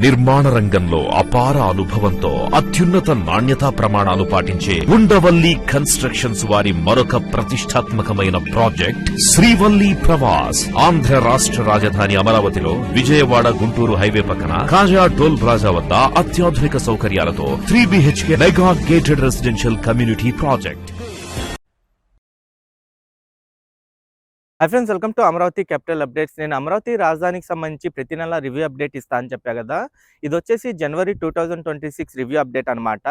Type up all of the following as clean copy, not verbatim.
నిర్మాణ రంగంలో అపార అనుభవంతో అత్యున్నత నాణ్యతా ప్రమాణాలు పాటించే ఉండవల్లి కన్స్ట్రక్షన్స్ వారి మరొక ప్రతిష్టాత్మకమైన ప్రాజెక్ట్ శ్రీవల్లి ప్రవాస్. ఆంధ్ర రాష్ట్ర రాజధాని అమరావతిలో విజయవాడ గుంటూరు హైవే పక్కన కాజా టోల్ ప్లాజా వద్ద అత్యాధునిక సౌకర్యాలతో 3 BHK mega gated residential community project. Hi friends, welcome to Amaravati capital updates. నేను అమరావతి రాజధానికి సంబంధించి ప్రతి నెల రివ్యూ అప్డేట్ ఇస్తా అని చెప్పా కదా. ఇది వచ్చేసి జనవరి 2026 రివ్యూ అప్డేట్ అనమాట.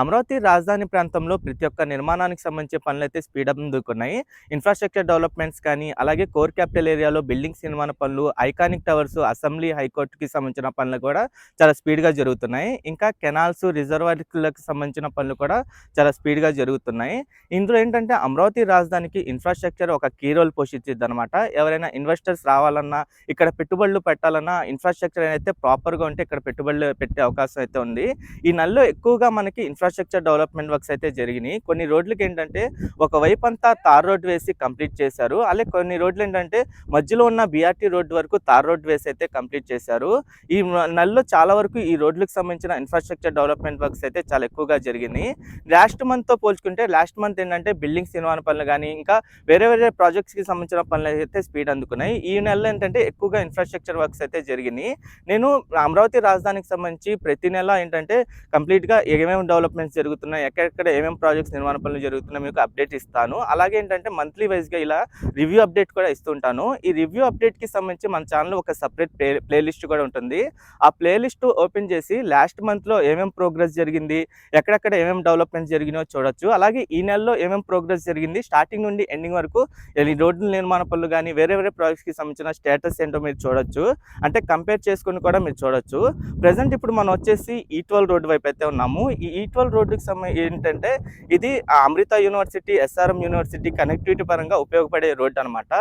అమరావతి రాజధాని ప్రాంతంలో ప్రతి ఒక్క నిర్మాణానికి సంబంధించి పనులు అయితే స్పీడప్ అందుకున్నాయి. ఇన్ఫ్రాస్ట్రక్చర్ డెవలప్మెంట్స్ కానీ, అలాగే కోర్ క్యాపిటల్ ఏరియాలో బిల్డింగ్స్ నిర్మాణ పనులు, ఐకానిక్ టవర్స్, అసెంబ్లీ, హైకోర్టుకి సంబంధించిన పనులు కూడా చాలా స్పీడ్గా జరుగుతున్నాయి. ఇంకా కెనాల్స్, రిజర్వాయర్లకు సంబంధించిన పనులు కూడా చాలా స్పీడ్గా జరుగుతున్నాయి. ఇందులో ఏంటంటే అమరావతి రాజధానికి ఇన్ఫ్రాస్ట్రక్చర్ ఒక కీ రోల్ పోషించింది అనమాట. ఎవరైనా ఇన్వెస్టర్స్ రావాలన్నా, ఇక్కడ పెట్టుబడులు పెట్టాలన్నా ఇన్ఫ్రాస్ట్రక్చర్ అయితే ప్రాపర్గా ఉంటే ఇక్కడ పెట్టుబడులు పెట్టే అవకాశం అయితే ఉంది. ఈ నెలలో ఎక్కువగా మనకి ఇన్ఫ్రాస్ట్రక్చర్ డెవలప్మెంట్ వర్క్స్ అయితే జరిగినాయి. కొన్ని రోడ్లకి ఏంటంటే ఒకవైపు అంతా తార్ రోడ్ వేసి కంప్లీట్ చేశారు. అలాగే కొన్ని రోడ్లు ఏంటంటే మధ్యలో ఉన్న BRT రోడ్డు వరకు తార్ రోడ్ వేసి అయితే కంప్లీట్ చేశారు. ఈ నెలలో చాలా వరకు ఈ రోడ్లకు సంబంధించిన ఇన్ఫ్రాస్ట్రక్చర్ డెవలప్మెంట్ వర్క్స్ అయితే చాలా ఎక్కువగా జరిగినాయి. లాస్ట్ మంత్తో పోల్చుకుంటే లాస్ట్ మంత్ ఏంటంటే బిల్డింగ్స్ నిర్మాణ పనులు కానీ, ఇంకా వేరే వేరే ప్రాజెక్ట్స్కి సంబంధించిన పనులు అయితే స్పీడ్ అందుకున్నాయి. ఈ నెలలో ఏంటంటే ఎక్కువగా ఇన్ఫ్రాస్ట్రక్చర్ వర్క్స్ అయితే జరిగినాయి. నేను అమరావతి రాజధానికి సంబంధించి ప్రతి నెల ఏంటంటే కంప్లీట్గా ఏమేమి డెవలప్మెంట్స్ జరుగుతున్నాయి, ఎక్కడెక్కడ ఏమేమి ప్రాజెక్ట్స్ నిర్మాణ పనులు జరుగుతున్నాయి మీకు అప్డేట్ ఇస్తాను. అలాగే ఏంటంటే మంత్లీ వైజ్గా ఇలా రివ్యూ అప్డేట్ కూడా ఇస్తుంటాను. ఈ రివ్యూ అప్డేట్కి సంబంధించి మన ఛానల్లో ఒక సపరేట్ ప్లేలిస్ట్ కూడా ఉంటుంది. ఆ ప్లేలిస్ట్ ఓపెన్ చేసి లాస్ట్ మంత్లో ఏమేమి ప్రోగ్రెస్ జరిగింది, ఎక్కడెక్కడ ఏమేమి డెవలప్మెంట్స్ జరిగినాయో చూడొచ్చు. అలాగే ఈ నెలలో ఏమేమి ప్రోగ్రెస్ జరిగింది, స్టార్టింగ్ నుండి ఎండింగ్ వరకు ఈ రోడ్ల నిర్మాణ పనులు కానీ వేరే వేరే ప్రాజెక్ట్స్కి సంబంధించిన స్టేటస్ ఏంటో మీరు చూడొచ్చు. అంటే కంపేర్ చేసుకుని కూడా మీరు చూడొచ్చు. ప్రజెంట్ ఇప్పుడు మనం వచ్చేసి E12 రోడ్డు వైపు అయితే ఉన్నాము. ఈ E12 రోడ్డుకి ఏంటంటే ఇది అమృత యూనివర్సిటీ, SRM యూనివర్సిటీ కనెక్టివిటీ పరంగా ఉపయోగపడే రోడ్డు అనమాట.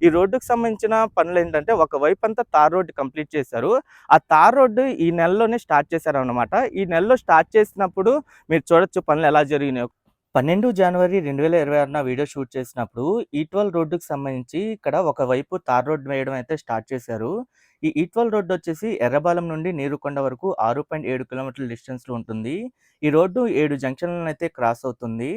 ఈ రోడ్డుకి సంబంధించిన పనులు ఏంటంటే ఒకవైపు అంతా తార్ రోడ్డు కంప్లీట్ చేశారు. ఆ తార్ రోడ్డు ఈ నెలలోనే స్టార్ట్ చేశారు అనమాట. ఈ నెలలో స్టార్ట్ చేసినప్పుడు మీరు చూడొచ్చు పనులు ఎలా జరిగినాయి. 12 జనవరి 2026 వీడియో షూట్ చేసినప్పుడు E12 రోడ్డుకి సంబంధించి ఇక్కడ ఒకవైపు తార్ రోడ్డు వేయడం అయితే స్టార్ట్ చేశారు. ఈ E12 రోడ్డు వచ్చేసి ఎర్రబాలెం నుండి నీరుకొండ వరకు 6.7 కిలోమీటర్ల డిస్టెన్స్లో ఉంటుంది. ఈ రోడ్డు 7 జంక్షన్లను అయితే క్రాస్ అవుతుంది.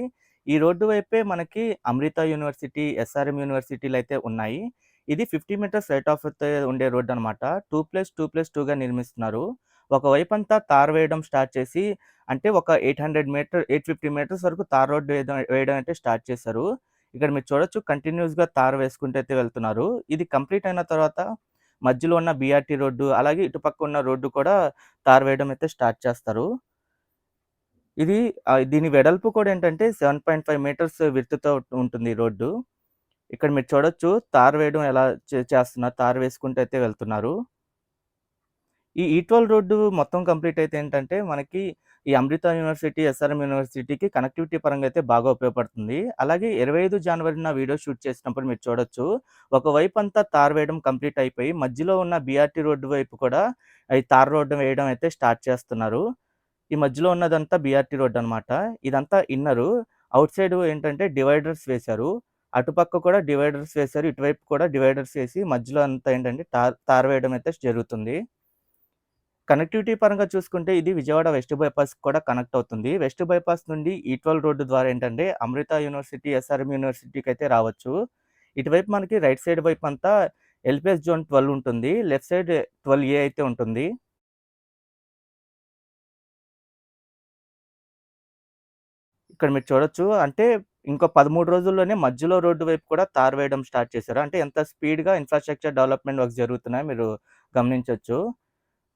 ఈ రోడ్డు వైపే మనకి అమృత యూనివర్సిటీ, SRM యూనివర్సిటీలు అయితే ఉన్నాయి. ఇది 50 మీటర్స్ రైట్ ఆఫ్ ఉండే రోడ్డు అనమాట. 2+2+2గా నిర్మిస్తున్నారు. ఒకవైపు అంతా తార్ వేయడం స్టార్ట్ చేసి అంటే ఒక 850 మీటర్స్ వరకు తార్ రోడ్డు వేయడం అయితే స్టార్ట్ చేశారు. ఇక్కడ మీరు చూడొచ్చు కంటిన్యూస్గా తార్ వేసుకుంటూ అయితే వెళ్తున్నారు. ఇది కంప్లీట్ అయిన తర్వాత మధ్యలో ఉన్న BRT రోడ్డు, అలాగే ఇటుపక్క ఉన్న రోడ్డు కూడా తార్ వేయడం అయితే స్టార్ట్ చేస్తారు. ఇది దీని వెడల్పు కూడా ఏంటంటే 7.5 మీటర్స్ విడ్త్‌తో ఉంటుంది ఈ రోడ్డు. ఇక్కడ మీరు చూడొచ్చు తార్ వేయడం ఎలా చేస్తున్నారు, తార్ వేసుకుంటూ అయితే వెళ్తున్నారు. ఈ E12 రోడ్డు మొత్తం కంప్లీట్ అయితే ఏంటంటే మనకి ఈ అమృత యూనివర్సిటీ, SRM యూనివర్సిటీకి కనెక్టివిటీ పరంగా అయితే బాగా ఉపయోగపడుతుంది. అలాగే 25 జనవరిన వీడియో షూట్ చేసినప్పుడు మీరు చూడొచ్చు ఒకవైపు అంతా తార్ వేయడం కంప్లీట్ అయిపోయి మధ్యలో ఉన్న BRT రోడ్డు వైపు కూడా ఈ తార్ రోడ్డు వేయడం అయితే స్టార్ట్ చేస్తున్నారు. ఈ మధ్యలో ఉన్నదంతా BRT రోడ్డు అనమాట. ఇదంతా ఇన్నరు. అవుట్ సైడ్ ఏంటంటే డివైడర్స్ వేశారు. అటుపక్క కూడా డివైడర్స్ వేశారు. ఇటువైపు కూడా డివైడర్స్ వేసి మధ్యలో అంతా ఏంటంటే తార్ వేయడం అయితే జరుగుతుంది. కనెక్టివిటీ పరంగా చూసుకుంటే ఇది విజయవాడ వెస్ట్ బైపాస్ కూడా కనెక్ట్ అవుతుంది. వెస్ట్ బైపాస్ నుండి E12 రోడ్డు ద్వారా ఏంటంటే అమృత యూనివర్సిటీ, SRM యూనివర్సిటీకి అయితే రావచ్చు. ఇటువైపు మనకి రైట్ సైడ్ వైపు అంతా LPS జోన్ 12 ఉంటుంది. లెఫ్ట్ సైడ్ 12A అయితే ఉంటుంది. ఇక్కడ మీరు చూడొచ్చు అంటే ఇంకో 13 రోజుల్లోనే మధ్యలో రోడ్డు వైపు కూడా తార్ వేయడం స్టార్ట్ చేశారు. అంటే ఎంత స్పీడ్‌గా ఇన్ఫ్రాస్ట్రక్చర్ డెవలప్మెంట్ వర్క్స్ జరుగుతున్నాయో మీరు గమనించొచ్చు.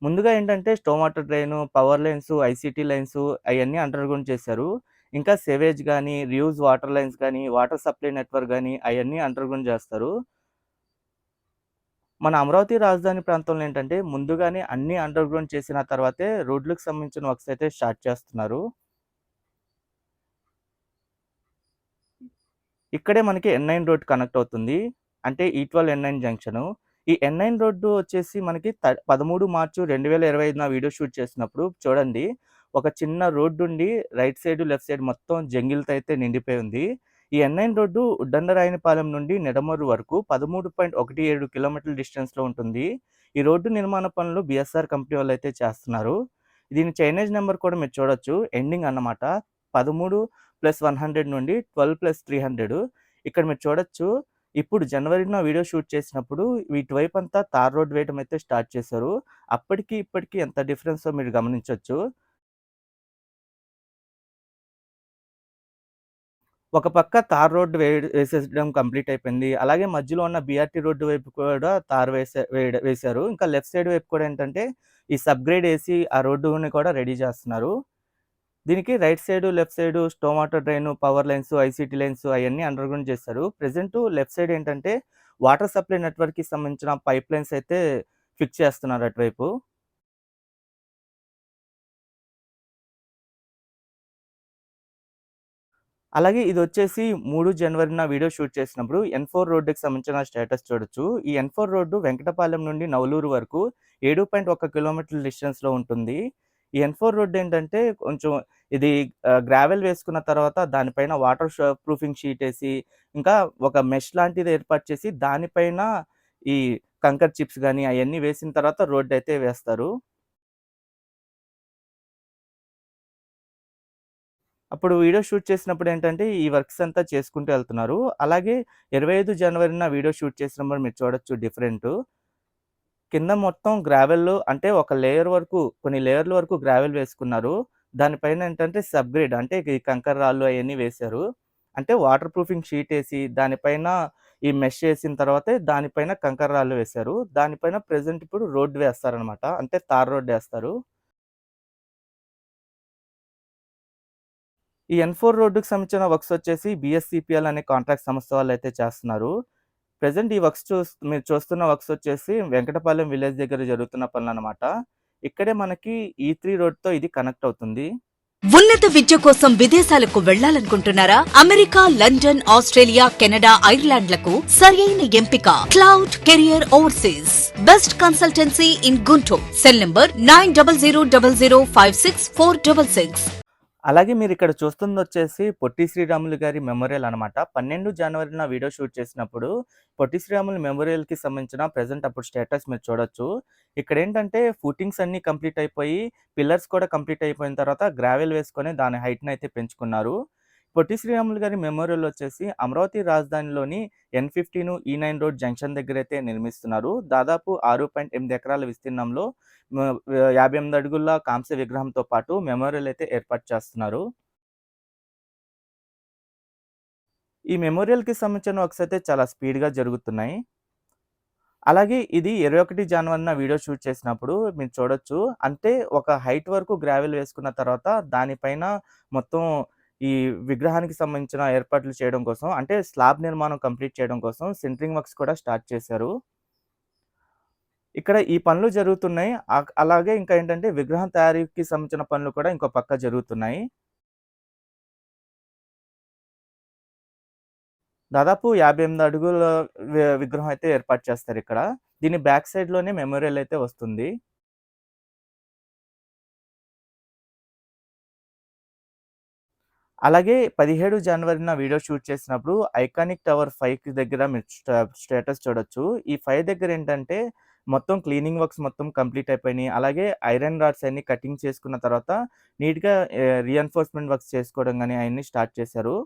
ముందుగా ఏంటంటే storm water drain, power lines, ICT lines అయన్నీ అండర్ గ్రౌండ్ చేశారు. ఇంకా సేవేజ్ గానీ, రీయూజ్ వాటర్ లైన్స్ గానీ, వాటర్ సప్లై నెట్వర్క్ గానీ అయన్నీ అండర్ గ్రౌండ్ చేస్తారు. మన అమరావతి రాజధాని ప్రాంతంలో ఏంటంటే ముందుగానే అన్నీ అండర్ గ్రౌండ్ చేసిన తర్వాతే రోడ్లకు సంబంధించిన వర్క్స్ అయితే స్టార్ట్ చేస్తున్నారు. ఇక్కడే మనకి N9 రోడ్ కనెక్ట్ అవుతుంది. అంటే E12 N9 జంక్షను. ఈ N9 రోడ్డు వచ్చేసి మనకి 13 మార్చి 2025 వీడియో షూట్ చేసినప్పుడు చూడండి ఒక చిన్న రోడ్డు ఉండి రైట్ సైడ్, లెఫ్ట్ సైడ్ మొత్తం జంగిల్‌తో అయితే నిండిపోయి ఉంది. ఈ N9 రోడ్డు ఉద్దండరాయనిపాలెం నుండి నిడమర్రు వరకు 13.17 కిలోమీటర్ల డిస్టెన్స్‌లో ఉంటుంది. ఈ రోడ్డు నిర్మాణ పనులు బీఎస్ఆర్ కంపెనీ వాళ్ళైతే చేస్తున్నారు. దీని చైనేజ్ నెంబర్ కూడా మీరు చూడొచ్చు. ఎండింగ్ అన్నమాట. 13+100 నుండి 12+300. ఇక్కడ మీరు చూడొచ్చు. ఇప్పుడు జనవరిలో వీడియో షూట్ చేసినప్పుడు ఇటువైపంతా తార్ రోడ్ వేయడం అయితే స్టార్ట్ చేశారు. అప్పటికి, ఇప్పటికి ఎంత డిఫరెన్సో మీరు గమనించొచ్చు. ఒక పక్క తార్ రోడ్ వేసేయడం కంప్లీట్ అయిపోయింది. అలాగే మధ్యలో ఉన్న బీఆర్టీ రోడ్డు వైపు కూడా తార్ వేశారు. ఇంకా లెఫ్ట్ సైడ్ వైపు కూడా ఏంటంటే ఈ సబ్‌గ్రేడ్ ఏసి ఆ రోడ్డుని కూడా రెడీ చేస్తున్నారు. దీనికి right side, left side storm water drain, power lines, ICT lines అయన్నీ అండర్‌గ్రౌండ్ చేశారు. ప్రెజెంట్ లెఫ్ట్ సైడ్ ఏంటంటే వాటర్ సప్లై నెట్‌వర్క్‌కి సంబంధించిన పైప్ లైన్స్ అయితే ఫిక్స్ చేస్తున్నారు అటువైపు. అలాగే ఇదొచ్చేసి 3 జనవరిన వీడియో షూట్ చేసినప్పుడు ఎన్4 రోడ్డుకి సంబంధించిన స్టేటస్ చూడొచ్చు. ఈ ఎన్4 రోడ్డు వెంకటపాలెం నుండి నవలూరు వరకు 7.1 కిలోమీటర్ల డిస్టెన్స్‌లో ఉంటుంది. ఈ ఎన్4 రోడ్ ఏంటంటే కొంచెం ఇది గ్రావెల్ వేసుకున్న తర్వాత దానిపైన వాటర్ ప్రూఫింగ్ షీట్ ఏసి, ఇంకా ఒక మెష్ లాంటిది ఏర్పాటు చేసి దానిపైన ఈ కంకర్ చిప్స్ గాని అయన్నీ వేసిన తర్వాత రోడ్డయితే వేస్తారు. అప్పుడు వీడియో షూట్ చేసినప్పుడు ఏంటంటే, ఈ వర్క్స్ అంతా చేసుకుంటూ ఎళ్తున్నారు. అలాగే 25 జనవరిన వీడియో షూట్ చేసినప్పుడు మీరు చూడొచ్చు డిఫరెంటు. కింద మొత్తం గ్రావెల్లు అంటే ఒక లేయర్ వరకు కొన్ని లేయర్‌ల వరకు గ్రావెల్ వేసుకున్నారు. దానిపైన ఏంటంటే సబ్‌గ్రేడ్ అంటే ఈ కంకర రాళ్ళు అయన్నీ వేశారు. అంటే వాటర్ ప్రూఫింగ్ షీట్ ఏసి, దానిపైన ఈ మెష్ ఏసిన తర్వాతే దానిపైన కంకర రాళ్ళు వేశారు. దానిపైన ప్రెజెంట్ ఇప్పుడు రోడ్ వేస్తారనమాట. అంటే తార్ రోడ్డేస్తారు. ఈ ఎన్4 రోడ్డుకి సంబంధించిన వర్క్స్ వచ్చేసి బీఎస్‌సీపీఎల్ అనే కాంట్రాక్ట్ సంస్థ వాళ్ళైతే చేస్తున్నారు. ప్రెజెంట్ ఈ వర్క్స్ మీరు చూస్తున్న వర్క్స్ వచ్చేసి వెంకటపాలెం విలేజ్ దగ్గర జరుగుతున్న పనులనమాట. ఇక్కడే మనకి ఈ3 రోడ్‌తో ఇది కనెక్ట్ అవుతుంది. ఉన్నత విద్య కోసం విదేశాలకు వెళ్లాలనుకుంటున్నారా? అమెరికా, లండన్, ఆస్ట్రేలియా, కెనడా, ఐర్లాండ్లకు సరైన ఎంపిక cloud career overseas. Best consultancy in Guntur. Cell number 9000056466. అలాగే మీరిక్కడ చూస్తుందొచ్చేసి పొట్టి శ్రీరాములు గారి మెమోరియల్ అనమాట. 12 జనవరిన వీడియో షూట్ చేసినప్పుడు పొట్టి శ్రీరాములు మెమోరియల్‌కి సంబంధించిన ప్రెజెంట్ అప్పుడు స్టేటస్ మీరు చూడొచ్చు. ఇక్కడేంటంటే ఫూటింగ్స్ అన్నీ కంప్లీట్ అయిపోయి, పిల్లర్స్ కూడా కంప్లీట్ అయిపోయిన తర్వాత గ్రావెల్ వేసుకొని దాని హైట్‌నయితే పెంచుకున్నారు. పొట్టి శ్రీరాములు గారి మెమోరియల్ వచ్చేసి అమరావతి రాజధానిలోని ఎన్15 ఈ9 రోడ్ జంక్షన్ దగ్గరైతే నిర్మిస్తున్నారు. దాదాపు 6.8 ఎకరాల విస్తీర్ణంలో 58 అడుగుల కాంస్య విగ్రహంతో పాటు మెమోరియల్ అయితే ఏర్పాటు చేస్తున్నారు. ఈ మెమోరియల్‌కి సంబంధించిన వర్క్స్ అయితే చాలా స్పీడ్‌గా జరుగుతున్నాయి. అలాగే ఇది 21 జనవరిన వీడియో షూట్ చేసినప్పుడు మీరు చూడొచ్చు. అంటే ఒక హైట్ వరకు గ్రావెల్ వేసుకున్న తర్వాత దానిపైన మొత్తం ఈ విగ్రహానికి సంబంధించిన ఏర్పాట్లు చేయడం కోసం అంటే స్లాబ్ నిర్మాణం కంప్లీట్ చేయడం కోసం సెంట్రింగ్ వర్క్స్ కూడా స్టార్ట్ చేశారు. ఇక్కడ ఈ పనులు జరుగుతున్నాయి. అలాగే ఇంకా ఏంటంటే విగ్రహం తయారీకి సంబంధించిన పనులు కూడా ఇంకో పక్క జరుగుతున్నాయి. దాదాపు 58 అడుగుల విగ్రహం అయితే ఏర్పాటు చేస్తారిక్కడ. దీని బ్యాక్ సైడ్‌లోనే మెమోరియల్ అయితే వస్తుంది. అలాగే 17 జనవరిన వీడియో షూట్ చేసినప్పుడు ఐకానిక్ టవర్ 5 దగ్గర మీరు స్టేటస్ చూడొచ్చు. ఈ 5 దగ్గర ఏంటంటే మొత్తం క్లీనింగ్ వర్క్స్ మొత్తం కంప్లీట్ అయిపోయినాయి. అలాగే ఐరన్ రాడ్స్ అన్నీ కటింగ్ చేసుకున్న తర్వాత నీట్‌గా రీఎన్ఫోర్స్‌మెంట్ వర్క్స్ చేసుకోవడం గాని అయన్నీ స్టార్ట్ చేశారు.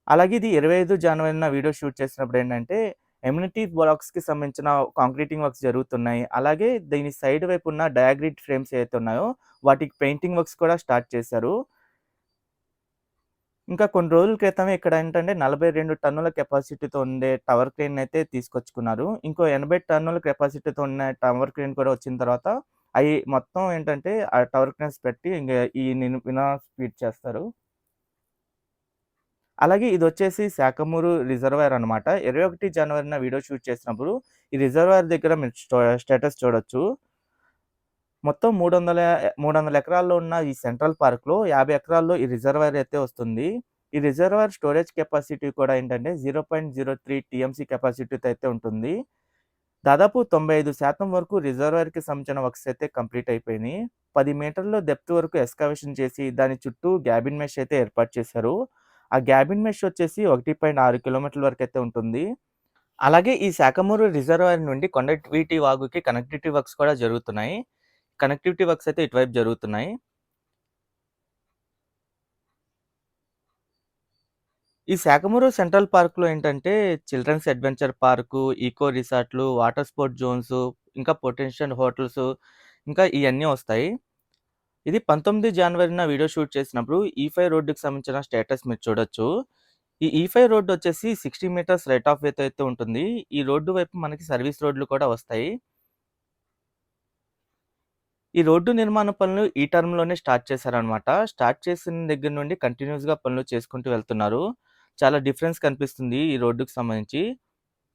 అలాగే ఇది 25 జనవరిన వీడియో షూట్ చేసినప్పుడు ఏంటంటే ఎమ్యూనిటీ బ్లాక్స్‌కి సంబంధించిన కాంక్రీటింగ్ వర్క్స్ జరుగుతున్నాయి. అలాగే దీని సైడ్ వైపు ఉన్న డయాగ్రిడ్ ఫ్రేమ్స్ ఏవైతే ఉన్నాయో వాటికి పెయింటింగ్ వర్క్స్ కూడా స్టార్ట్ చేశారు. ఇంకా కొన్ని రోజుల క్రితమే ఇక్కడ ఏంటంటే 42 టన్నుల కెపాసిటీతో ఉండే టవర్ క్రేన్ అయితే తీసుకొచ్చుకున్నారు. ఇంకో 80 టన్నుల కెపాసిటీతో ఉన్న టవర్ క్రేన్ కూడా వచ్చిన తర్వాత అయి మొత్తం ఏంటంటే ఆ టవర్ క్రేన్స్ పెట్టి ఇంగ ఈ స్పీడ్ చేస్తారు. అలాగే ఇదొచ్చేసి శాఖమూరు రిజర్వాయర్ అనమాట. 21 జనవరిన వీడియో షూట్ చేసినప్పుడు ఈ రిజర్వాయర్ దగ్గర మీరు స్టేటస్ చూడొచ్చు. మొత్తం 300 ఎకరాల్లో ఉన్న ఈ సెంట్రల్ పార్క్‌లో 50 ఎకరాల్లో ఈ రిజర్వాయర్ అయితే వస్తుంది. ఈ రిజర్వాయర్ స్టోరేజ్ కెపాసిటీ కూడా ఏంటంటే 0.03 టీఎంసీ కెపాసిటీతో అయితే ఉంటుంది. దాదాపు 95% వరకు రిజర్వాయర్‌కి సంబంధించిన వర్క్స్ అయితే కంప్లీట్ అయిపోయినాయి. 10 మీటర్ల డెప్త్ వరకు ఎక్స్‌కవేషన్ చేసి దాని చుట్టూ గ్యాబిన్ మెష్ అయితే ఏర్పాటు చేశారు. ఆ గ్యాబిన్ మెష్ వచ్చేసి 1.6 కిలోమీటర్ల వరకైతే ఉంటుంది. అలాగే ఈ శాఖమూరు రిజర్వాయర్ నుండి కొండవీటి వాగుకి కనెక్టివిటీ వర్క్స్ కూడా జరుగుతున్నాయి. కనెక్టివిటీ వర్క్స్ అయితే ఇటువైపు జరుగుతున్నాయి. ఈ శాఖమూరు సెంట్రల్ పార్క్‌లో ఏంటంటే చిల్డ్రన్స్ అడ్వెంచర్ పార్కు, ఈకో రిసార్ట్‌లు, వాటర్ స్పోర్ట్స్ జోన్స్, ఇంకా పొటెన్షియల్ హోటల్స్ ఇంకా ఇయన్నీ వస్తాయి. ఇది 19 జనవరిన వీడియో షూట్ చేసినప్పుడు E5 రోడ్డుకి సంబంధించిన స్టేటస్ మీరు చూడొచ్చు. ఈ E5 రోడ్ వచ్చేసి 60 మీటర్స్ రైట్ ఆఫ్ వేతో అయితే ఉంటుంది. ఈ రోడ్డు వైపు మనకి సర్వీస్ రోడ్లు కూడా వస్తాయి. ఈ రోడ్డు నిర్మాణ పనులు ఈ టర్మ్‌లోనే స్టార్ట్ చేశారనమాట. స్టార్ట్ చేసిన దగ్గర నుండి కంటిన్యూయస్‌గా పనులు చేసుకుంటూ వెళ్తున్నారు. చాలా డిఫరెన్స్ కనిపిస్తుంది ఈ రోడ్డుకి సంబంధించి.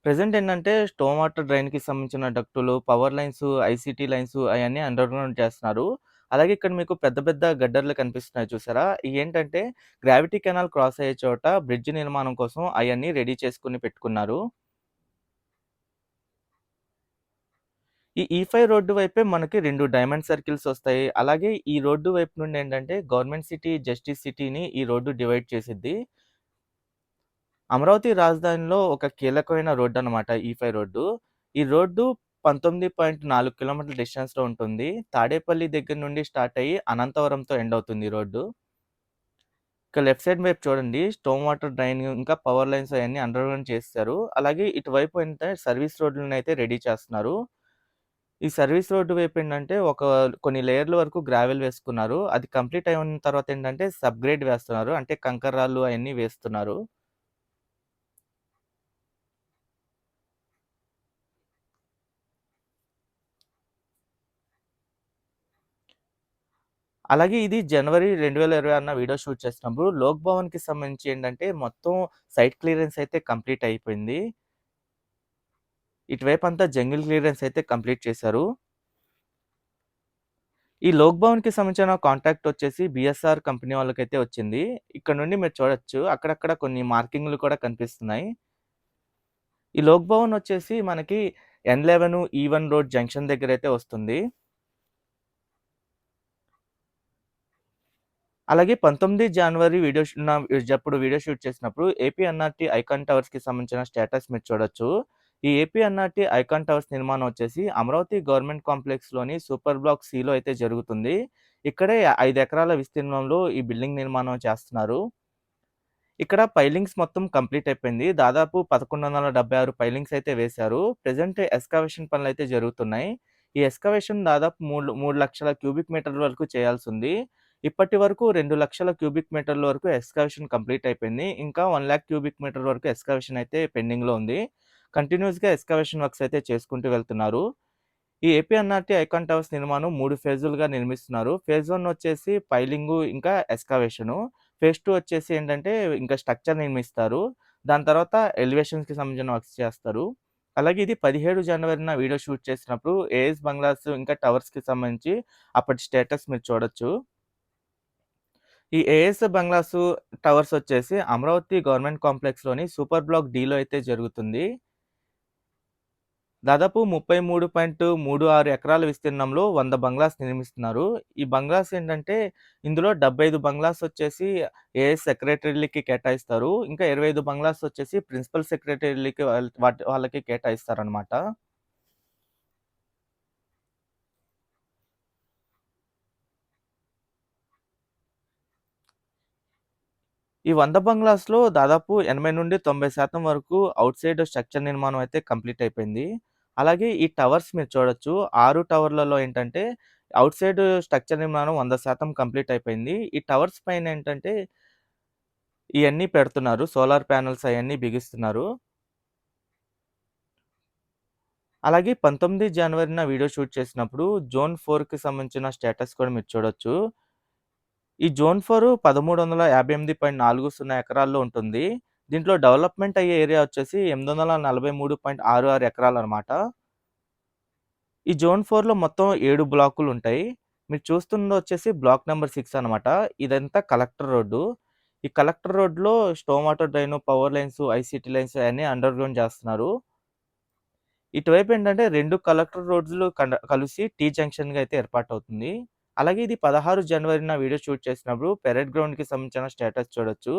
ప్రెజెంట్ ఏంటంటే స్టోమ్ వాటర్ డ్రైన్‌కి సంబంధించిన డక్టులు, పవర్ లైన్స్, ఐసీటీ లైన్స్ అయన్నీ అండర్‌గ్రౌండ్ చేస్తున్నారు. అలాగే ఇక్కడ మీకు పెద్ద పెద్ద గడ్డర్లు కనిపిస్తున్నాయి చూసారా? ఇయేంటంటే గ్రావిటీ కెనాల్ క్రాస్ అయ్యే చోట బ్రిడ్జ్ నిర్మాణం కోసం అయన్నీ రెడీ చేసుకొని పెట్టుకున్నారు. ఈ E5 రోడ్డు వైపే మనకి 2 డైమండ్ సర్కిల్స్ వస్తాయి. అలాగే ఈ రోడ్డు వైపు నుండి ఏంటంటే గవర్నమెంట్ సిటీ, జస్టిస్ సిటీని ఈ రోడ్డు డివైడ్ చేసిద్ది. అమరావతి రాజధానిలో ఒక కీలకమైన రోడ్డనమాట E5 రోడ్డు. ఈ రోడ్డు 19.4 కిలోమీటర్ల డిస్టెన్స్‌లో ఉంటుంది. తాడేపల్లి దగ్గర నుండి స్టార్ట్ అయ్యి అనంతవరంతో ఎండ్ అవుతుంది ఈ రోడ్డు. ఇక లెఫ్ట్ సైడ్ వైపు చూడండి స్టోమ్ వాటర్ డ్రైన్ ఇంకా పవర్ లైన్స్ అయన్నీ అండర్‌గ్రౌండ్ చేసేసారు. అలాగే ఇటువైపు ఏంటంటే సర్వీస్ రోడ్లనైతే రెడీ చేస్తున్నారు. ఈ సర్వీస్ రోడ్డు వైపు ఏంటంటే కొన్ని లేయర్ల వరకు గ్రావెల్ వేసుకున్నారు. అది కంప్లీట్ అయిన తర్వాత ఏంటంటే సబ్‌గ్రేడ్ వేస్తున్నారు. అంటే కంకర రాళ్ళు అయన్నీ వేస్తున్నారు. అలాగే ఇది జనవరి 2026 వీడియో షూట్ చేసినప్పుడు లోక్ భవన్‌కి సంబంధించి ఏంటంటే మొత్తం సైట్ క్లియరెన్స్ అయితే కంప్లీట్ అయిపోయింది. ఇటువైపంతా జంగిల్ క్లియరెన్స్ అయితే కంప్లీట్ చేశారు. ఈ లోక్ భవన్‌కి సంబంధించిన కాంట్రాక్ట్ వచ్చేసి బీఎస్ఆర్ కంపెనీ వాళ్ళకైతే వచ్చింది. ఇక్కడ నుండి మీరు చూడొచ్చు అక్కడక్కడ కొన్ని మార్కింగ్‌లు కూడా కనిపిస్తున్నాయి. ఈ లోక్ భవన్ వచ్చేసి మనకి N11 E1 రోడ్ జంక్షన్ దగ్గరైతే వస్తుంది. అలాగే 19 జనవరి వీడియో షూట్ చేసినప్పుడు ఏపీ ఎన్ఆర్‌టీ ఐకాన్ టవర్స్‌కి సంబంధించిన స్టేటస్ మీరు చూడొచ్చు. ఈ ఏపీ ఎన్ఆర్‌టీ ఐకాన్ టవర్స్ నిర్మాణం వచ్చేసి అమరావతి గవర్నమెంట్ కాంప్లెక్స్‌లోని సూపర్ బ్లాక్ సిలో అయితే జరుగుతుంది. ఇక్కడే 5 ఎకరాల విస్తీర్ణంలో ఈ బిల్డింగ్ నిర్మాణం చేస్తున్నారు. ఇక్కడ పైలింగ్స్ మొత్తం కంప్లీట్ అయిపోయింది. దాదాపు 1176 పైలింగ్స్ అయితే వేశారు. ప్రెజెంట్ ఎక్స్‌కవేషన్ పనులైతే జరుగుతున్నాయి. ఈ ఎక్స్‌కవేషన్ దాదాపు 3 లక్షల క్యూబిక్ మీటర్ల వరకు చేయాల్సుంది. ఇప్పటి వరకు 2 లక్షల క్యూబిక్ మీటర్ల వరకు ఎక్స్‌కవేషన్ కంప్లీట్ అయిపోయింది. ఇంకా 1,00,000 క్యూబిక్ మీటర్ వరకు ఎక్స్‌కవేషన్ అయితే పెండింగ్‌లో ఉంది. కంటిన్యూయస్‌గా ఎక్స్‌కవేషన్ వర్క్స్ అయితే చేసుకుంటూ వెళ్తున్నారు. ఈ ఏపీ ఎన్ఆర్‌టీ ఐకాన్ టవర్స్ నిర్మాణం 3 ఫేజులుగా నిర్మిస్తున్నారు. ఫేజ్ 1 వచ్చేసి పైలింగు ఇంకా ఎక్స్‌కవేషను. ఫేజ్ 2 వచ్చేసి ఏంటంటే ఇంకా స్ట్రక్చర్ నిర్మిస్తారు. దాని తర్వాత ఎలివేషన్స్‌కి సంబంధించిన వర్క్స్ చేస్తారు. అలాగే ఇది 17 జనవరిన వీడియో షూట్ చేసినప్పుడు ఏఎస్ బంగ్లాస్ ఇంకా టవర్స్‌కి సంబంధించి అప్పటి స్టేటస్ మీరు చూడొచ్చు. ఈ ఏఎస్ బంగ్లాసు, టవర్స్ వచ్చేసి అమరావతి గవర్నమెంట్ కాంప్లెక్స్‌లోని సూపర్ బ్లాక్ డీలో అయితే జరుగుతుంది. దాదాపు 33.36 ఎకరాల విస్తీర్ణంలో 100 బంగ్లాస్ నిర్మిస్తున్నారు. ఈ బంగ్లాస్ ఏంటంటే ఇందులో 75 బంగ్లాస్ వచ్చేసి ఏఎస్ సెక్రటరీలకి కేటాయిస్తారు. ఇంకా 25 బంగ్లాస్ వచ్చేసి ప్రిన్సిపల్ సెక్రటరీలకి వాళ్ళకి కేటాయిస్తారనమాట. ఈ 100 బంగ్లాస్‌లో దాదాపు 80-90% వరకు ఔట్ సైడ్ స్ట్రక్చర్ నిర్మాణం అయితే కంప్లీట్ అయిపోయింది. అలాగే ఈ టవర్స్ మీరు చూడొచ్చు. 6 టవర్లలో ఏంటంటే ఔట్ సైడ్ స్ట్రక్చర్ నిర్మాణం 100% కంప్లీట్ అయిపోయింది. ఈ టవర్స్ పైన ఏంటంటే ఇయన్నీ పెడుతున్నారు. సోలార్ ప్యానెల్స్ అయన్నీ బిగిస్తున్నారు. అలాగే 19 జనవరిన వీడియో షూట్ చేసినప్పుడు జోన్ 4కి సంబంధించిన స్టేటస్ కూడా మీరు చూడొచ్చు. ఈ జోన్ 4 1358.40 ఎకరాల్లో ఉంటుంది. దీంట్లో డెవలప్‌మెంట్ అయ్యే ఏరియా వచ్చేసి 843.66 ఎకరాలనమాట. ఈ జోన్ 4లో మొత్తం 7 బ్లాకులుంటాయి. మీరు చూస్తున్నది వచ్చేసి బ్లాక్ నంబర్ 6 అనమాట. ఇదంతా కలెక్టర్ రోడ్డు. ఈ కలెక్టర్ రోడ్‌లో storm water drain, power lines, ICT lines అయన్నీ అండర్‌గ్రౌండ్ చేస్తున్నారు. ఇటువైపు ఏంటంటే 2 కలెక్టర్ రోడ్లు కలిసి టీ జంక్షన్‌గా అయితే ఏర్పాటవుతుంది. అలాగే ఇది 16 జనవరిన వీడియో షూట్ చేసినప్పుడు పెరేడ్ గ్రౌండ్‌కి సంబంధించిన స్టేటస్ చూడొచ్చు.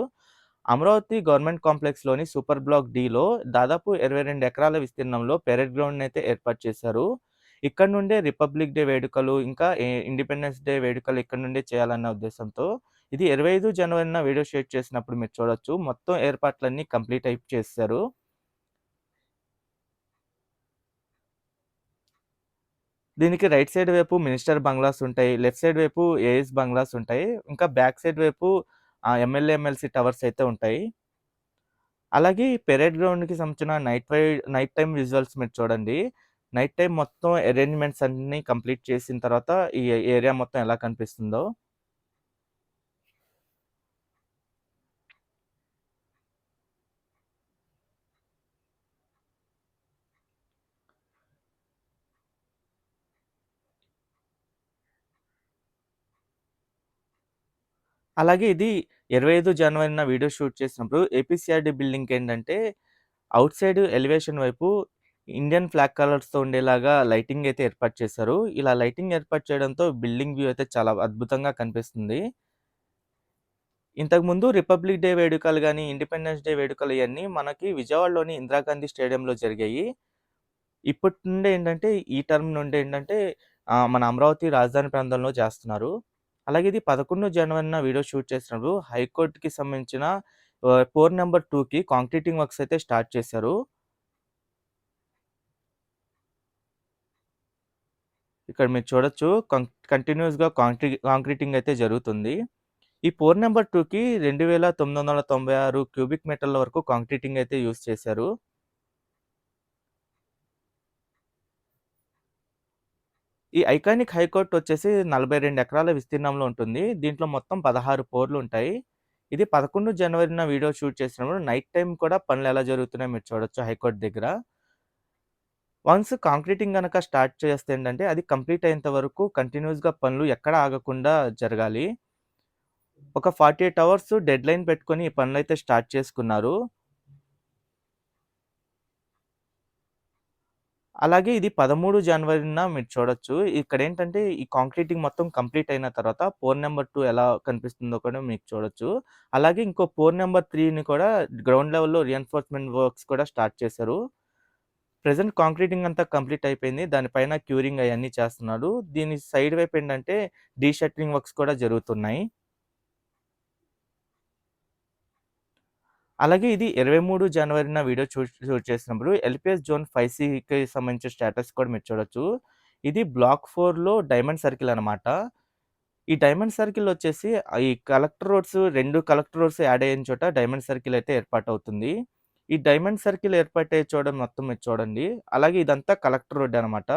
అమరావతి గవర్నమెంట్ కాంప్లెక్స్‌లోని సూపర్ బ్లాక్ డీలో దాదాపు 22 ఎకరాల విస్తీర్ణంలో పెరేడ్ గ్రౌండ్‌నైతే ఏర్పాటు చేశారు. ఇక్కడ నుండే రిపబ్లిక్ డే వేడుకలు, ఇంకా ఇండిపెండెన్స్ డే వేడుకలు ఇక్కడ నుండే చేయాలన్న ఉద్దేశంతో ఇది 25 జనవరిన వీడియో షూట్ చేసినప్పుడు మీరు చూడొచ్చు. మొత్తం ఏర్పాట్లన్నీ కంప్లీట్ చేసేశారు. దీనికి రైట్ సైడ్ వైపు మినిస్టర్ బంగ్లాస్ ఉంటాయి. లెఫ్ట్ సైడ్ వైపు ఏఎస్ బంగ్లాస్ ఉంటాయి. ఇంకా బ్యాక్ సైడ్ వైపు ఎమ్మెల్యే, ఎమ్మెల్సీ టవర్స్ అయితే ఉంటాయి. అలాగే ఈ పెరేడ్ గ్రౌండ్‌కి సంబంధించిన నైట్ టైమ్ విజువల్స్ మీరు చూడండి. నైట్ టైమ్ మొత్తం అరేంజ్‌మెంట్స్ అన్నీ కంప్లీట్ చేసిన తర్వాత ఈ ఏరియా మొత్తం ఎలా కనిపిస్తుందో. అలాగే ఇది 25 జనవరిన వీడియో షూట్ చేసినప్పుడు ఏపీసీఆర్‌డీ బిల్డింగ్‌కేంటంటే ఔట్ సైడ్ ఎలివేషన్ వైపు ఇండియన్ ఫ్లాగ్ కలర్స్‌తో ఉండేలాగా లైటింగ్ అయితే ఏర్పాటు చేశారు. ఇలా లైటింగ్ ఏర్పాటు చేయడంతో బిల్డింగ్ వ్యూ అయితే చాలా అద్భుతంగా కనిపిస్తుంది. ఇంతకుముందు రిపబ్లిక్ డే వేడుకలు గాని, ఇండిపెండెన్స్ డే వేడుకలు ఇయన్నీ మనకి విజయవాడలోని ఇందిరాగాంధీ స్టేడియంలో జరిగాయి. ఇప్పటి నుండి ఏంటంటే ఈ టర్మ్ నుండి ఏంటంటే మన అమరావతి రాజధాని ప్రాంతంలో చేస్తున్నారు. అలాగే ఇది 11 జనవరిన వీడియో షూట్ చేసినప్పుడు హైకోర్ట్‌కి సంబంధించిన 4 నంబర్ 2కి కాంక్రీటింగ్ వర్క్స్ అయితే స్టార్ట్ చేశారు. ఇక్కడ మీరు చూడొచ్చు కంటిన్యూయస్‌గా కాంక్రీటింగ్ అయితే జరుగుతుంది. ఈ 4 నంబర్ 2కి 2996 క్యూబిక్ మీటర్ల వరకు కాంక్రీటింగ్ అయితే యూజ్ చేశారు. ఈ ఐకానిక్ హైకోర్ట్ వచ్చేసి 42 ఎకరాల విస్తీర్ణంలో ఉంటుంది. దీంట్లో మొత్తం 16 పోర్లుంటాయి. ఇది 11 జనవరిన వీడియో షూట్ చేసినప్పుడు నైట్ టైమ్ కూడా పనులెలా జరుగుతున్నాయో మీరు చూడొచ్చు హైకోర్ట్ దగ్గర. వన్స్ కాంక్రీటింగ్ గనక స్టార్ట్ చేస్తే ఏంటంటే అది కంప్లీట్ అయ్యేంత వరకు కంటిన్యూయస్‌గా పనులు ఎక్కడ ఆగకుండా జరగాలి. ఒక 48 అవర్స్ డెడ్‌లైన్ పెట్టుకొని ఈ పనులైతే స్టార్ట్ చేసుకున్నారు. అలాగే ఇది 13 జనవరిన మీరు చూడొచ్చు. ఇక్కడేంటంటే ఈ కాంక్రీటింగ్ మొత్తం కంప్లీట్ అయిన తర్వాత 4 నంబర్ 2 ఎలా కనిపిస్తుందో కూడా మీకు చూడొచ్చు. అలాగే ఇంకో 4 నంబర్ 3ని కూడా గ్రౌండ్ లెవెల్‌లో రీఎన్ఫోర్స్‌మెంట్ వర్క్స్ కూడా స్టార్ట్ చేశారు. ప్రెజెంట్ కాంక్రీటింగ్ అంతా కంప్లీట్ అయిపోయింది. దానిపైన క్యూరింగ్ అయన్నీ చేస్తున్నారు. దీని సైడ్ వైపు ఏంటంటే డీ షట్టరింగ్ వర్క్స్ కూడా జరుగుతున్నాయి. అలాగే ఇది 23 జనవరిన వీడియో షూట్ చేసినప్పుడు ఎల్‌పీఎస్ జోన్ 5సికి సంబంధించిన స్టేటస్ కూడా మీరు చూడొచ్చు. ఇది బ్లాక్ 4లో డైమండ్ సర్కిల్ అనమాట. ఈ డైమండ్ సర్కిల్ వచ్చేసి ఈ collector roads 2 collector roads add అయిన చోట డైమండ్ సర్కిల్ అయితే ఏర్పాటవుతుంది. ఈ డైమండ్ సర్కిల్ ఏర్పాటయ్యే చోట మొత్తం మీరు చూడండి. అలాగే ఇదంతా కలెక్టర్ రోడ్ అనమాట.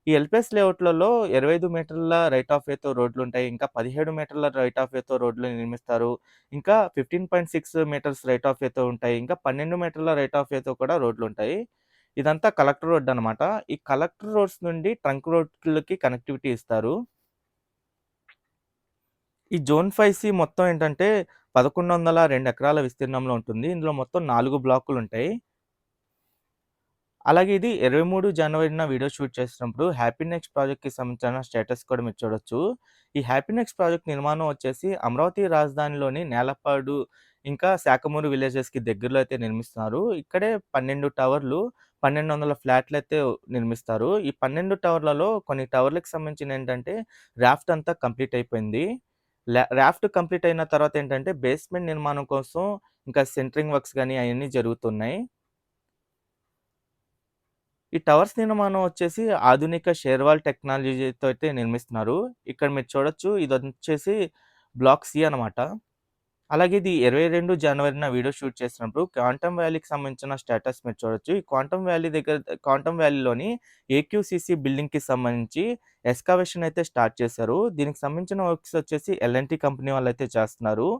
ఈ ఎల్‌పీఎస్ లేఅవుట్‌లలో 25 మీటర్ల రైట్ ఆఫ్ వేతో రోడ్లుంటాయి. ఇంకా 17 మీటర్ల రైట్ ఆఫ్ వేతో రోడ్లు నిర్మిస్తారు. ఇంకా 15.6 మీటర్స్ రైట్ ఆఫ్ వేతో ఉంటాయి. ఇంకా 12 మీటర్ల రైట్ ఆఫ్ వేతో కూడా రోడ్లుంటాయి. ఇదంతా కలెక్టర్ రోడ్ అనమాట. ఈ కలెక్టర్ రోడ్స్ నుండి ట్రంక్ రోడ్‌లకి కనెక్టివిటీ ఇస్తారు. ఈ జోన్ 5సి మొత్తం ఏంటంటే 1102 ఎకరాల విస్తీర్ణంలో ఉంటుంది. ఇందులో మొత్తం 4 బ్లాకులుంటాయి. అలాగే ఇది 23 జనవరిన వీడియో షూట్ చేసినప్పుడు హ్యాపీ నెక్స్ట్ ప్రాజెక్ట్‌కి సంబంధించిన స్టేటస్ కూడా మీరు చూడొచ్చు. ఈ హ్యాపీ నెక్స్ట్ ప్రాజెక్ట్ నిర్మాణం వచ్చేసి అమరావతి రాజధానిలోని నేలపాడు, ఇంకా శాఖమూరు విలేజెస్‌కి దగ్గరలో అయితే నిర్మిస్తున్నారు. ఇక్కడే 12 టవర్లు, 1200 ఫ్లాట్‌లయితే నిర్మిస్తారు. ఈ 12 టవర్లలో కొన్ని టవర్‌లకి సంబంధించిందేంటంటే రాఫ్ట్ అంతా కంప్లీట్ అయిపోయింది. రాఫ్ట్ కంప్లీట్ అయిన తర్వాత ఏంటంటే బేస్మెంట్ నిర్మాణం కోసం ఇంకా సెంటరింగ్ వర్క్స్ గాని అయన్నీ జరుగుతున్నాయి. ఈ టవర్స్ నిర్మాణం వచ్చేసి ఆధునిక షేర్వాల్ టెక్నాలజీతో అయితే నిర్మిస్తున్నారు. ఇక్కడ మీరు చూడొచ్చు ఇదొచ్చేసి బ్లాక్ సి అనమాట. అలాగే ఇది 22 జనవరిన వీడియో షూట్ చేసినప్పుడు క్వాంటమ్ వ్యాలీకి సంబంధించిన స్టేటస్ మీరు చూడొచ్చు. ఈ క్వాంటమ్ వ్యాలీలోని ఏక్యూసీసీ బిల్డింగ్‌కి సంబంధించి ఎక్స్‌కవేషన్ అయితే స్టార్ట్ చేశారు. దీనికి సంబంధించిన వర్క్స్ వచ్చేసి ఎల్&టీ కంపెనీ వాళ్ళైతే చేస్తున్నారు.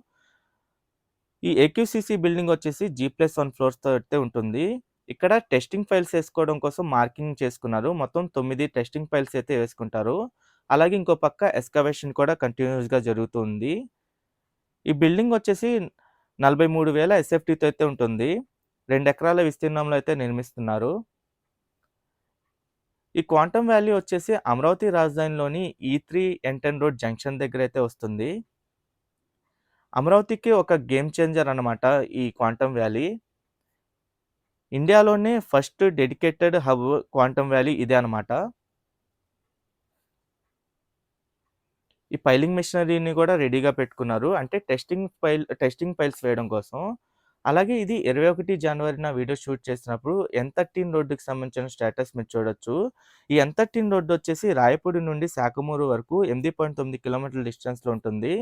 ఈ ఏక్యూసీసీ బిల్డింగ్ వచ్చేసి జీ+1 ఫ్లోర్స్‌తో అయితే ఉంటుంది. ఇక్కడ టెస్టింగ్ ఫైల్స్ ఏసుకోవడం కోసం మార్కింగ్ చేసుకున్నారు. మొత్తం 9 టెస్టింగ్ ఫైల్స్ అయితే వేసుకుంటారు. అలాగే ఇంకో పక్క ఎక్స్‌కవేషన్ కూడా కంటిన్యూయస్‌గా జరుగుతుంది. ఈ బిల్డింగ్ వచ్చేసి 43,000 ఎస్ఎఫ్టీతో అయితే ఉంటుంది. 2 ఎకరాల విస్తీర్ణంలో అయితే నిర్మిస్తున్నారు. ఈ క్వాంటమ్ వ్యాలీ వచ్చేసి Amaravati రాజధానిలోని E3 N10 road junction దగ్గర అయితే వస్తుంది. అమరావతికి ఒక గేమ్ చేంజర్ అన్నమాట ఈ క్వాంటమ్ వ్యాలీ. ఇండియాలోనే first dedicated hub quantum valley ఇదే అన్నమాట. ఈ పైలింగ్ మెషినరీని కూడా రెడీగా పెట్టుకున్నారు. అంటే టెస్టింగ్ ఫైల్స్ వేయడం కోసం. అలాగే ఇది 21 జనవరిన వీడియో షూట్ చేసినప్పుడు N13 రోడ్డుకి సంబంధించిన స్టేటస్ మీరు చూడొచ్చు. ఈ N13 రోడ్డు వచ్చేసి రాయపూడి నుండి శాఖమూరు వరకు 8.9 కిలోమీటర్ల డిస్టెన్స్‌లో ఉంటుంది.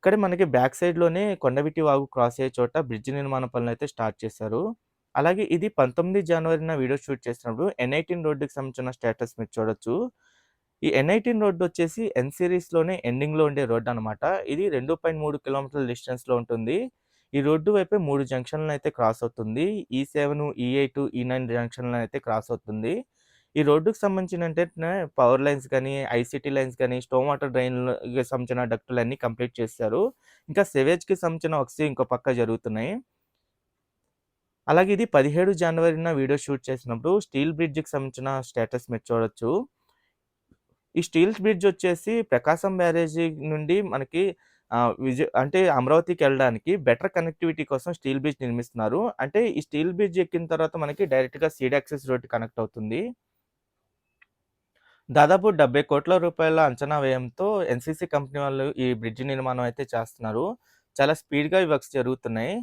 ఇక్కడ మనకి బ్యాక్ సైడ్‌లోనే కొండవీటి వాగు క్రాస్ అయ్యే చోట బ్రిడ్జ్ నిర్మాణ పనులైతే స్టార్ట్ చేశారు. అలాగే ఇది 19 జనవరిన వీడియో షూట్ చేసినప్పుడు N18 రోడ్డుకి సంబంధించిన స్టేటస్ మీరు చూడొచ్చు. ఈ N18 రోడ్డు వచ్చేసి ఎన్ సీరీస్‌లోనే ఎండింగ్‌లో ఉండే రోడ్ అన్నమాట. ఇది 2.3 కిలోమీటర్ల డిస్టెన్స్‌లో ఉంటుంది. ఈ రోడ్డు వైపే 3 జంక్షన్‌లనైతే క్రాస్ అవుతుంది. ఈ7, ఈ8, ఈ9 జంక్షన్‌లనైతే క్రాస్ అవుతుంది. ఈ రోడ్డుకి సంబంధించినంటేనే పవర్ లైన్స్ గానీ, ఐసీటీ లైన్స్ గానీ, స్టోమ్ వాటర్ డ్రైన్‌లకి సంబంధించిన డక్టులన్నీ కంప్లీట్ చేశారు. ఇంకా సివేజ్‌కి సంబంధించిన వర్క్స్ ఇంకో పక్క జరుగుతున్నాయి. అలాగే ఇది 17 జనవరిన వీడియో షూట్ చేసినప్పుడు స్టీల్ బ్రిడ్జ్‌కి సంబంధించిన స్టేటస్ మీరు చూడొచ్చు. ఈ స్టీల్ బ్రిడ్జ్ వచ్చేసి ప్రకాశం బ్యారేజీ నుండి మనకి అంటే అమరావతికెళ్ళడానికి బెటర్ కనెక్టివిటీ కోసం స్టీల్ బ్రిడ్జ్ నిర్మిస్తున్నారు. అంటే ఈ స్టీల్ బ్రిడ్జ్ ఎక్కిన తర్వాత మనకి డైరెక్ట్‌గా సీడ్ యాక్సెస్ రోడ్డు కనెక్ట్ అవుతుంది. దాదాపు 70,00,00,000 రూపాయల అంచనా వ్యయంతో ఎన్‌సీసీ కంపెనీ వాళ్ళు ఈ బ్రిడ్జ్ నిర్మాణం అయితే చేస్తున్నారు. చాలా స్పీడ్‌గా ఈ వర్క్స్ జరుగుతున్నాయి.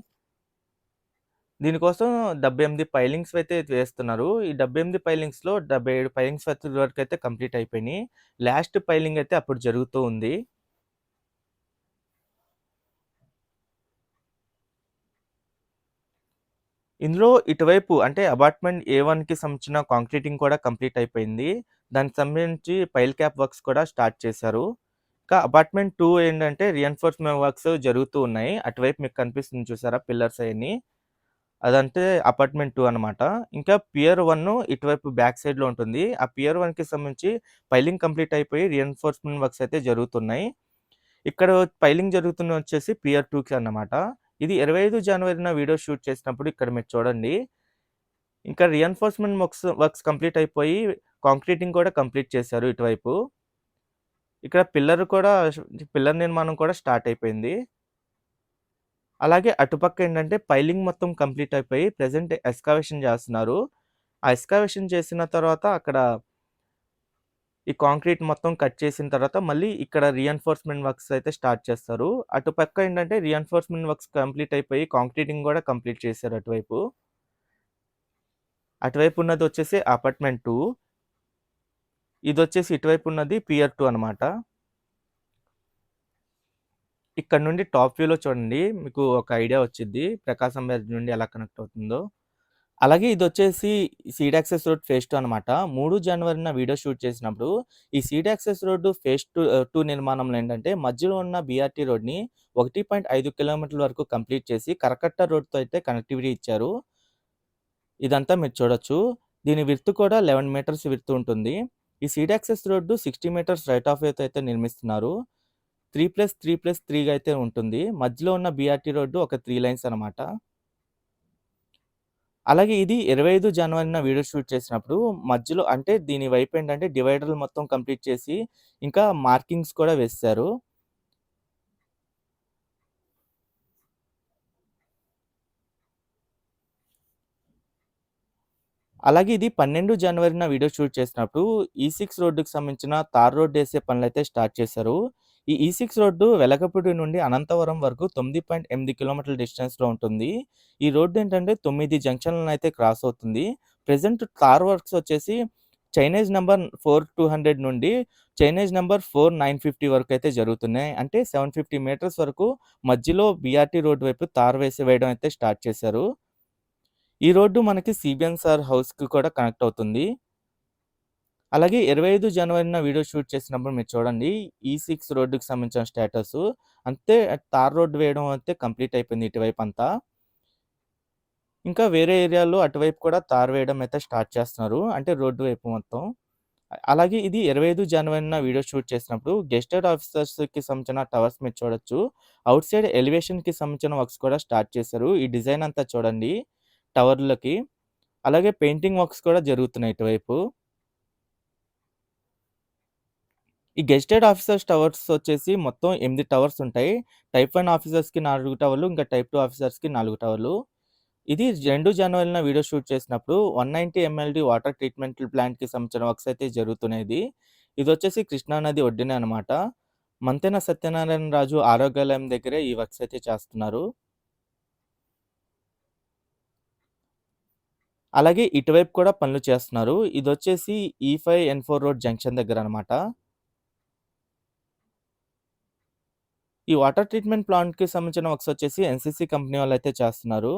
దీనికోసం 78 పైలింగ్స్ అయితే వేస్తున్నారు. ఈ 78 పైలింగ్స్‌లో 77 పైలింగ్స్ వరకైతే కంప్లీట్ అయిపోయినాయి. లాస్ట్ పైలింగ్ అయితే అప్పుడు జరుగుతూ ఉంది. ఇందులో ఇటువైపు అంటే అపార్ట్మెంట్ ఏ1కి సంబంధించిన కాంక్రీటింగ్ కూడా కంప్లీట్ అయిపోయింది. దానికి సంబంధించి పైల్ క్యాప్ వర్క్స్ కూడా స్టార్ట్ చేశారు. ఇంకా అపార్ట్మెంట్ 2 ఏంటంటే రియిన్ఫోర్స్‌మెంట్ వర్క్స్ జరుగుతూ ఉన్నాయి. అటువైపు మీకు కనిపిస్తుంది చూసారా పిల్లర్స్ అయన్నీ. అదంటే అపార్ట్మెంట్ 2 అనమాట. ఇంకా పియర్ 1 ఇటువైపు బ్యాక్ సైడ్‌లో ఉంటుంది. ఆ పియర్ 1కి సంబంధించి పైలింగ్ కంప్లీట్ అయిపోయి రియిన్ఫోర్స్‌మెంట్ వర్క్స్ అయితే జరుగుతున్నాయి. ఇక్కడ పైలింగ్ జరుగుతున్నది వచ్చేసి పియర్ 2కి అన్నమాట. ఇది 25 జనవరిన వీడియో షూట్ చేసినప్పుడు ఇక్కడ మీరు చూడండి. ఇంకా రియిన్ఫోర్స్‌మెంట్ వర్క్స్ కంప్లీట్ అయిపోయి కాంక్రీటింగ్ కూడా కంప్లీట్ చేశారు ఇటువైపు. ఇక్కడ పిల్లర్ నిర్మాణం కూడా స్టార్ట్ అయిపోయింది. అలాగే అటుపక్క ఏంటంటే పైలింగ్ మొత్తం కంప్లీట్ అయిపోయి ప్రెజెంట్ ఎక్స్‌కవేషన్ చేస్తున్నారు. ఆ ఎక్స్‌కవేషన్ చేసిన తర్వాత అక్కడ ఈ కాంక్రీట్ మొత్తం కట్ చేసిన తర్వాత మళ్ళీ ఇక్కడ రియిన్ఫోర్స్‌మెంట్ వర్క్స్ అయితే స్టార్ట్ చేస్తారు. అటుపక్క ఏంటంటే రియిన్ఫోర్స్‌మెంట్ వర్క్స్ కంప్లీట్ అయిపోయి కాంక్రీటింగ్ కూడా కంప్లీట్ చేశారు అటువైపు. అటువైపు ఉన్నది వచ్చేసి అపార్ట్మెంట్ 2. ఇదొచ్చేసి ఇటువైపు ఉన్నది పియర్ 2 అనమాట. ఇక్కడ నుండి టాప్ వ్యూలో చూడండి. మీకు ఒక ఐడియా వచ్చిద్ది. ప్రకాశం బ్యారేజ్ నుండి ఎలా కనెక్ట్ అవుతుందో. అలాగే ఇదొచ్చేసి సీడ్ యాక్సెస్ రోడ్ ఫేజ్ 2 అనమాట. 3 జనవరిన వీడియో షూట్ చేసినప్పుడు ఈ సీడ్ యాక్సెస్ రోడ్డు ఫేజ్ 2 నిర్మాణంలో ఏంటంటే మధ్యలో ఉన్న బీఆర్టీ రోడ్‌ని 1.5 కిలోమీటర్ల వరకు కంప్లీట్ చేసి కరకట్ట రోడ్‌తో అయితే కనెక్టివిటీ ఇచ్చారు. ఇదంతా మీరు చూడొచ్చు. దీని విడ్త్ కూడా 11 మీటర్స్ విడ్త్ ఉంటుంది. ఈ seed access road 60 meters right of వేతో అయితే నిర్మిస్తున్నారు. 3+3+3గా అయితే ఉంటుంది. మధ్యలో ఉన్న బీఆర్టీ రోడ్డు ఒక 3 లైన్స్ అనమాట. అలాగే ఇది 25 జనవరిన వీడియో షూట్ చేసినప్పుడు మధ్యలో అంటే దీని వైపు ఏంటంటే డివైడర్‌లు మొత్తం కంప్లీట్ చేసి ఇంకా మార్కింగ్స్ కూడా వేసేశారు. అలాగే ఇది 12 జనవరిన వీడియో షూట్ చేసినప్పుడు ఈ6 రోడ్డుకి సంబంధించిన తార్ రోడ్ ఏసే పనులైతే స్టార్ట్ చేశారు. ఈ ఈ6 రోడ్డు వెలగపూడి నుండి అనంతవరం వరకు 9.8 కిలోమీటర్ల డిస్టెన్స్‌లో ఉంటుంది. ఈ రోడ్డు ఏంటంటే 9 జంక్షన్‌లనైతే క్రాస్ అవుతుంది. ప్రెజెంట్ తార్ వర్క్స్ వచ్చేసి చైనేజ్ నంబర్ 4200 నుండి చైనేజ్ నంబర్ 4950 వరకు అయితే జరుగుతున్నాయి. అంటే 750 మీటర్స్ వరకు మధ్యలో బీఆర్టీ రోడ్ వైపు తార్ వేయడం అయితే స్టార్ట్ చేశారు. ఈ రోడ్డు మనకి సిబిఎన్‌ఆర్ హౌస్‌కి కూడా కనెక్ట్ అవుతుంది. అలాగే 25 జనవరిన వీడియో షూట్ చేసినప్పుడు మీరు చూడండి. ఈ6 రోడ్డుకి సంబంధించిన స్టేటసు. అంతే తార్ రోడ్ వేయడం అయితే కంప్లీట్ అయిపోయింది ఇటువైపంతా. ఇంకా వేరే ఏరియాలో అటువైపు కూడా తార్ వేయడం అయితే స్టార్ట్ చేస్తున్నారు. అంటే రోడ్డు వైపు మొత్తం. అలాగే ఇది 25 జనవరిన వీడియో షూట్ చేసినప్పుడు గెస్టెడ్ ఆఫీసర్స్‌కి సంబంధించిన టవర్స్ మీరు చూడొచ్చు. ఔట్ సైడ్ ఎలివేషన్‌కి సంబంధించిన వర్క్స్ కూడా స్టార్ట్ చేశారు. ఈ డిజైన్ అంతా చూడండి టవర్‌లకి. అలాగే పెయింటింగ్ వర్క్స్ కూడా జరుగుతున్నాయి ఇటువైపు. ఈ గెజిటెడ్ ఆఫీసర్స్ టవర్స్ వచ్చేసి మొత్తం 8 టవర్స్ ఉంటాయి. టైప్ 1 ఆఫీసర్స్‌కి 4 టవర్లు, ఇంకా టైప్ 2 ఆఫీసర్స్‌కి 4 టవర్లు. ఇది 2 జనవరిన వీడియో షూట్ చేసినప్పుడు 190 ఎంఎల్‌డి వాటర్ ట్రీట్మెంట్ ప్లాంట్‌కి సంబంధించిన వర్క్స్ అయితే జరుగుతున్నాయి. ఇదొచ్చేసి కృష్ణా నది ఒడ్డునే అనమాట. మంతెన సత్యనారాయణ రాజు ఆరోగ్యాలయం దగ్గరే ఈ వర్క్స్ అయితే చేస్తున్నారు. అలాగే ఇటువైపు కూడా పనులు చేస్తున్నారు. ఇదొచ్చేసి E5, N4 రోడ్ జంక్షన్ దగ్గరనమాట. ఈ వాటర్ ట్రీట్మెంట్ ప్లాంట్‌కి సంబంధించిన వర్క్స్ వచ్చేసి ఎన్‌సీసీ కంపెనీ వాళ్ళైతే చేస్తున్నారు.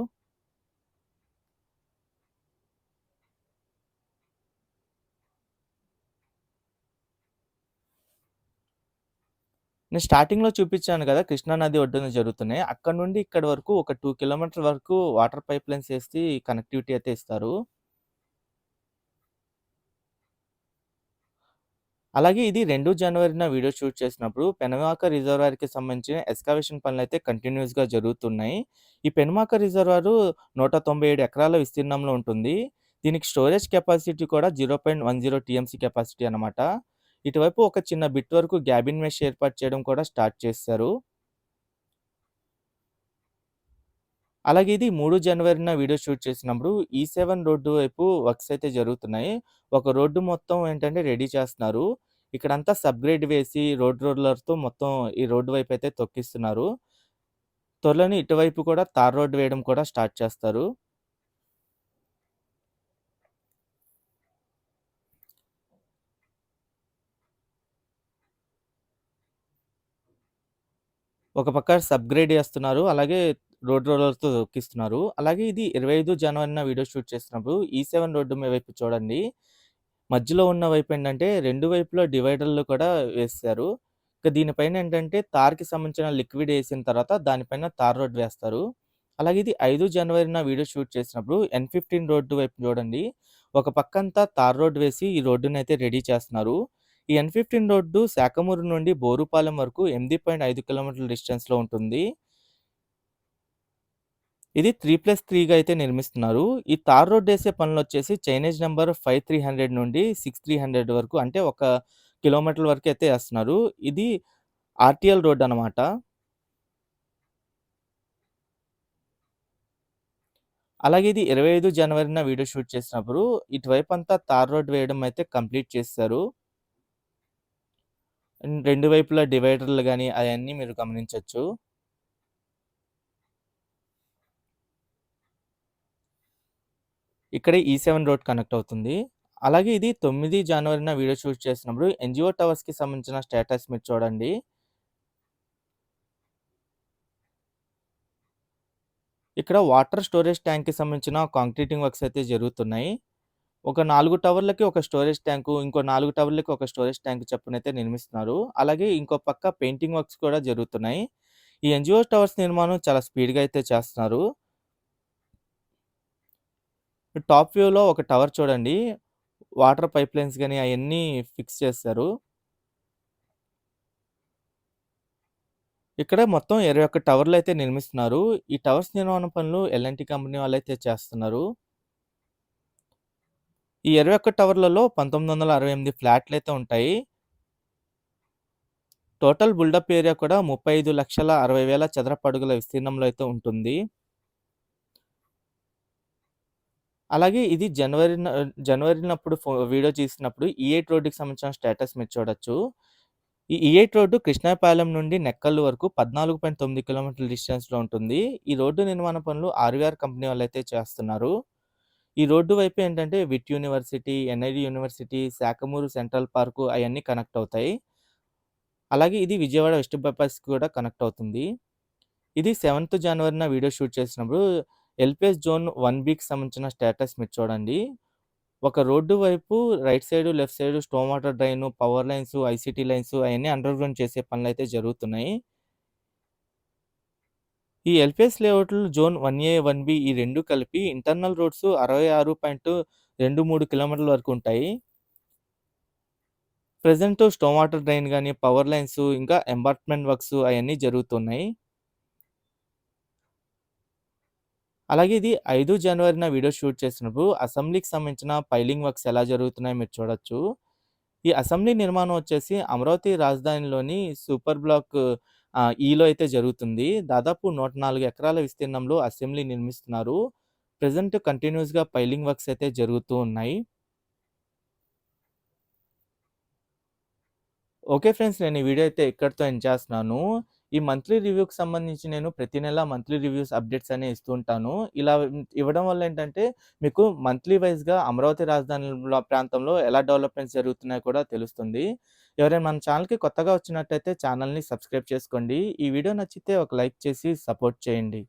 నేను స్టార్టింగ్‌లో చూపించాను గదా! కృష్ణా నది ఒడ్డున జరుగుతున్నాయి. అక్కడి నుండి ఇక్కడి వరకు ఒక 2 కిలోమీటర్ల వరకు వాటర్ పైప్‌లైన్స్ ఏసి కనెక్టివిటీ అయితే ఇస్తారు. అలాగే ఇది 2 జనవరిన వీడియో షూట్ చేసినప్పుడు పెనమాక రిజర్వాయర్‌కి సంబంధించిన ఎక్స్‌కవేషన్ పనులైతే కంటిన్యూయస్‌గా జరుగుతున్నాయి. ఈ పెనమాక రిజర్వాయరు 197 ఎకరాల విస్తీర్ణంలో ఉంటుంది. దీనికి స్టోరేజ్ కెపాసిటీ కూడా 0.10 టీఎంసీ కెపాసిటీ అనమాట. ఇటువైపు ఒక చిన్న బిట్ వరకు గ్యాబిన్ మెష్ ఏర్పాటు చేయడం కూడా స్టార్ట్ చేశారు. అలాగే ఇది 3 జనవరిన వీడియో షూట్ చేసినప్పుడు E7 రోడ్డు వైపు వర్క్స్ అయితే జరుగుతున్నాయి. ఒక రోడ్డు మొత్తం ఏంటంటే రెడీ చేస్తున్నారు. ఇక్కడంతా సబ్‌గ్రేడ్ వేసి రోడ్ రోలర్‌తో మొత్తం ఈ రోడ్డు వైపైతే తొక్కిస్తున్నారు. త్వరలోనే ఇటువైపు కూడా తార్ రోడ్ వేయడం కూడా స్టార్ట్ చేస్తారు. ఒక పక్క సబ్‌గ్రేడ్ ఏస్తున్నారు. అలాగే రోడ్ రోలర్‌తో తొక్కిస్తున్నారు. అలాగే ఇది 25 జనవరిన వీడియో షూట్ చేసినప్పుడు E7 రోడ్డు వైపు చూడండి. మధ్యలో ఉన్న వైపు ఏంటంటే 2 వైపులా డివైడర్‌లు కూడా వేశారు. ఇక దీనిపైన ఏంటంటే తార్‌కి సంబంధించిన లిక్విడ్ ఏసిన తర్వాత దానిపైన తార్ రోడ్ వేస్తారు. అలాగే ఇది 5 జనవరిన వీడియో షూట్ చేసినప్పుడు N15 రోడ్డు వైపు చూడండి. ఒక పక్కంతా తార్ రోడ్ వేసి ఈ రోడ్డునైతే రెడీ చేస్తున్నారు. ఈ N15 రోడ్డు శాఖమూరు నుండి బోరుపాలెం వరకు 8.5 కిలోమీటర్ల డిస్టెన్స్‌లో ఉంటుంది. ఇది 3+3గా అయితే నిర్మిస్తున్నారు. ఈ తార్ రోడ్ ఏసే పనులొచ్చేసి చైనేజ్ నంబర్ 5300 నుండి 6300 వరకు అంటే ఒక కిలోమీటర్ల వరకు అయితే ఏస్తున్నారు. ఇది ఆర్‌టీఎల్ రోడ్ అనమాట. అలాగే ఇది 25 జనవరిన వీడియో షూట్ చేసినప్పుడు ఇటువైపంతా తార్ రోడ్ వేయడం అయితే కంప్లీట్ చేసేశారు. 2 వైపులా డివైడర్‌లు గాని అయన్నీ మీరు గమనించొచ్చు. ఇక్కడే E7 రోడ్ కనెక్ట్ అవుతుంది. అలాగే ఇది 9 జనవరిన వీడియో షూట్ చేసినప్పుడు ఎన్‌జీఓ టవర్స్‌కి సంబంధించిన స్టేటస్ మీరు చూడండి. ఇక్కడ వాటర్ స్టోరేజ్ ట్యాంక్‌కి సంబంధించిన కాంక్రీటింగ్ వర్క్స్ అయితే జరుగుతున్నాయి. ఒక 4 టవర్లకి ఒక స్టోరేజ్ ట్యాంకు, ఇంకో 4 టవర్లకి ఒక స్టోరేజ్ ట్యాంక్ చొప్పునైతే నిర్మిస్తున్నారు. అలాగే ఇంకో పక్క పెయింటింగ్ వర్క్స్ కూడా జరుగుతున్నాయి. ఈ ఎన్‌జీఓ టవర్స్ నిర్మాణం చాలా స్పీడ్‌గా అయితే చేస్తున్నారు. టాప్ వ్యూలో ఒక టవర్ చూడండి. వాటర్ పైప్‌లైన్స్ గాని అయన్నీ ఫిక్స్ చేశారు. ఇక్కడ మొత్తం 21 టవర్లయితే నిర్మిస్తున్నారు. ఈ టవర్స్ నిర్మాణ పనులు ఎల్&టీ కంపెనీ వాళ్ళైతే చేస్తున్నారు. ఈ 21 టవర్లలో 1968 ఫ్లాట్‌లయితే ఉంటాయి. టోటల్ బిల్డప్ ఏరియా కూడా 35,60,000 చదరపు అడుగుల విస్తీర్ణంలో అయితే ఉంటుంది. అలాగే ఇది జనవరినప్పుడు వీడియో తీసినప్పుడు E8 రోడ్డుకి సంబంధించిన స్టేటస్ మీరు చూడొచ్చు. ఈ E8 రోడ్డు కృష్ణాపాలెం నుండి నెక్కల్లు వరకు 14.9 కిలోమీటర్ల డిస్టెన్స్‌లో ఉంటుంది. ఈ రోడ్డు నిర్మాణ పనులు ఆర్‌వీఆర్ కంపెనీ వాళ్ళైతే చేస్తున్నారు. ఈ రోడ్డు వైపు ఏంటంటే VIT university, NID university, Sakhamuru central park అయన్నీ కనెక్ట్ అవుతాయి. అలాగే ఇది విజయవాడ వెస్ట్ బైపాస్‌కి కూడా కనెక్ట్ అవుతుంది. ఇది 7థ్ జనవరిన వీడియో షూట్ చేసినప్పుడు ఎల్‌పిఎస్ జోన్ 1బికి సంబంధించిన స్టేటస్ మీరు చూడండి. ఒక రోడ్డు వైపు right side, left side storm water drain, power lines, ICT lines అయన్నీ అండర్ గ్రౌండ్ చేసే పనులైతే జరుగుతున్నాయి. ఈ ఎల్‌పిఎస్ లేఅవుట్‌లు జోన్ 1ఏ, 1బి ఈ 2 కలిపి ఇంటర్నల్ రోడ్స్ 66.23 కిలోమీటర్ల వరకు ఉంటాయి. ప్రెజెంట్ స్టోమ్ వాటర్ డ్రైన్ గాని, పవర్ లైన్స్ ఇంకా ఎంబార్క్‌మెంట్ వర్క్స్ అయన్నీ జరుగుతున్నాయి. అలాగే ఇది 5 జనవరిన వీడియో షూట్ చేసినప్పుడు అసెంబ్లీకి సంబంధించిన పైలింగ్ వర్క్స్ ఎలా జరుగుతున్నాయో మీరు చూడొచ్చు. ఈ అసెంబ్లీ నిర్మాణం వచ్చేసి అమరావతి రాజధానిలోని సూపర్ బ్లాక్ ఈలో అయితే జరుగుతుంది. దాదాపు 104 ఎకరాల విస్తీర్ణంలో అసెంబ్లీ నిర్మిస్తున్నారు. ప్రెజెంట్ కంటిన్యూస్‌గా పైలింగ్ వర్క్స్ అయితే జరుగుతూ ఉన్నాయి. Okay friends. నేను ఈ వీడియో అయితే ఇక్కడితో ఎండ్ చేస్తున్నాను. ఈ మంత్లీ రివ్యూకి సంబంధించి నేను ప్రతి నెల మంత్లీ రివ్యూస్ అప్డేట్స్ అనేవి ఇస్తూ ఉంటాను. ఇలా ఇవ్వడం వల్ల ఏంటంటే మీకు మంత్లీ వైస్‌గా అమరావతి రాజధానిలో ప్రాంతంలో ఎలా డెవలప్‌మెంట్స్ జరుగుతున్నాయో కూడా తెలుస్తుంది. ఎవరైనా మన ఛానల్‌కి కొత్తగా వచ్చినట్టయితే ఛానల్‌ని సబ్స్క్రైబ్ చేసుకోండి. ఈ వీడియో నచ్చితే ఒక లైక్ చేసి సపోర్ట్ చేయండి.